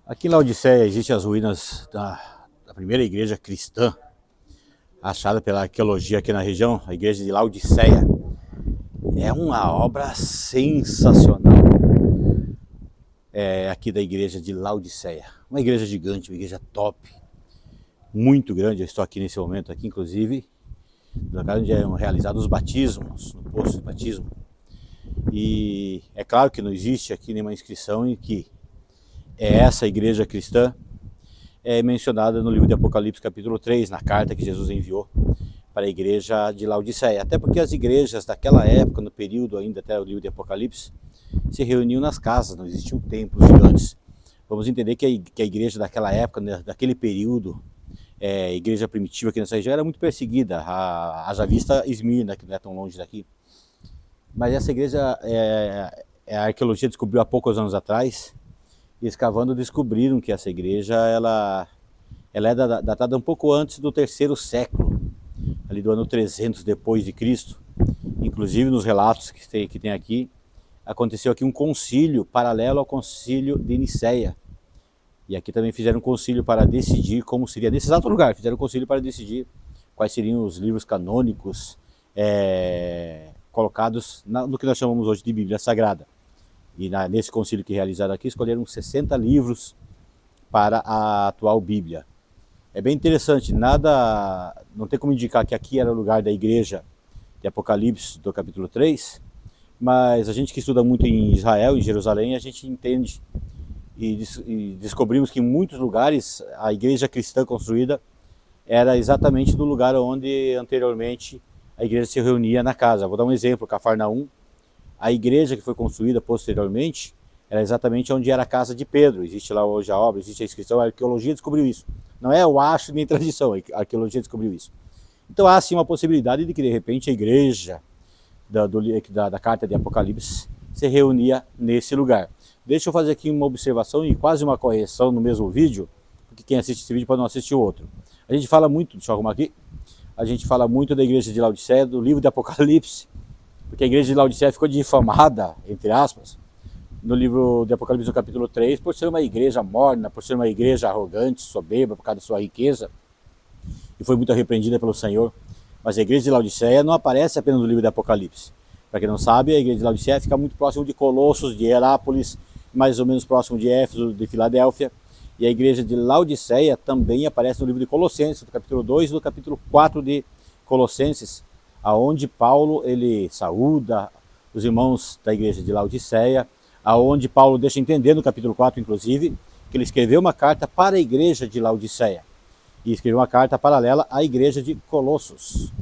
Aqui em Laodiceia existem as ruínas da primeira igreja cristã, achada pela arqueologia aqui na região, a igreja de Laodiceia. É uma obra sensacional aqui da igreja de Laodiceia. Uma igreja gigante, uma igreja top, muito grande. Eu estou aqui nesse momento, aqui inclusive, no lugar onde eram realizados os batismos, no poço de batismo. E é claro que não existe aqui nenhuma inscrição em que essa igreja cristã é mencionada no livro de Apocalipse capítulo 3, na carta que Jesus enviou para a igreja de Laodiceia. Até porque as igrejas daquela época, no período ainda até o livro de Apocalipse, se reuniam nas casas, não existiam templos gigantes. Vamos entender que a igreja daquela época, daquele período, a igreja primitiva aqui nessa região era muito perseguida. Haja vista Esmirna, que não é tão longe daqui. Mas essa igreja, a arqueologia descobriu há poucos anos atrás, e escavando descobriram que essa igreja ela é datada um pouco antes do 3º século, ali do ano 300 depois de Cristo. Inclusive nos relatos que tem aqui, aconteceu aqui um concílio paralelo ao concílio de Nicéia. E aqui também fizeram um concílio para decidir como seria, nesse exato lugar, fizeram um concílio para decidir quais seriam os livros canônicos colocados no que nós chamamos hoje de Bíblia Sagrada. E nesse concílio que realizaram aqui, escolheram 60 livros para a atual Bíblia. É bem interessante, não tem como indicar que aqui era o lugar da igreja de Apocalipse, do capítulo 3, mas a gente que estuda muito em Israel, em Jerusalém, a gente entende e descobrimos que em muitos lugares a igreja cristã construída era exatamente do lugar onde anteriormente a igreja se reunia na casa. Vou dar um exemplo, Cafarnaum. A igreja que foi construída posteriormente era exatamente onde era a casa de Pedro. Existe lá hoje a obra, existe a inscrição, a arqueologia descobriu isso. Não é eu acho nem tradição, a arqueologia descobriu isso. Então há sim uma possibilidade de que de repente a igreja da carta de Apocalipse se reunia nesse lugar. Deixa eu fazer aqui uma observação e quase uma correção no mesmo vídeo, porque quem assiste esse vídeo pode não assistir o outro. A gente fala muito, deixa eu arrumar aqui, a gente fala muito da igreja de Laodiceia, do livro de Apocalipse, porque a igreja de Laodiceia ficou difamada, entre aspas, no livro de Apocalipse, no capítulo 3, por ser uma igreja morna, por ser uma igreja arrogante, soberba, por causa da sua riqueza, e foi muito repreendida pelo Senhor. Mas a igreja de Laodiceia não aparece apenas no livro de Apocalipse. Para quem não sabe, a igreja de Laodiceia fica muito próximo de Colossos, de Herápolis, mais ou menos próximo de Éfeso, de Filadélfia. E a igreja de Laodiceia também aparece no livro de Colossenses, do capítulo 2 e do capítulo 4 de Colossenses, aonde Paulo ele saúda os irmãos da igreja de Laodiceia, aonde Paulo deixa entender no capítulo 4, inclusive, que ele escreveu uma carta para a igreja de Laodiceia e escreveu uma carta paralela à igreja de Colossos.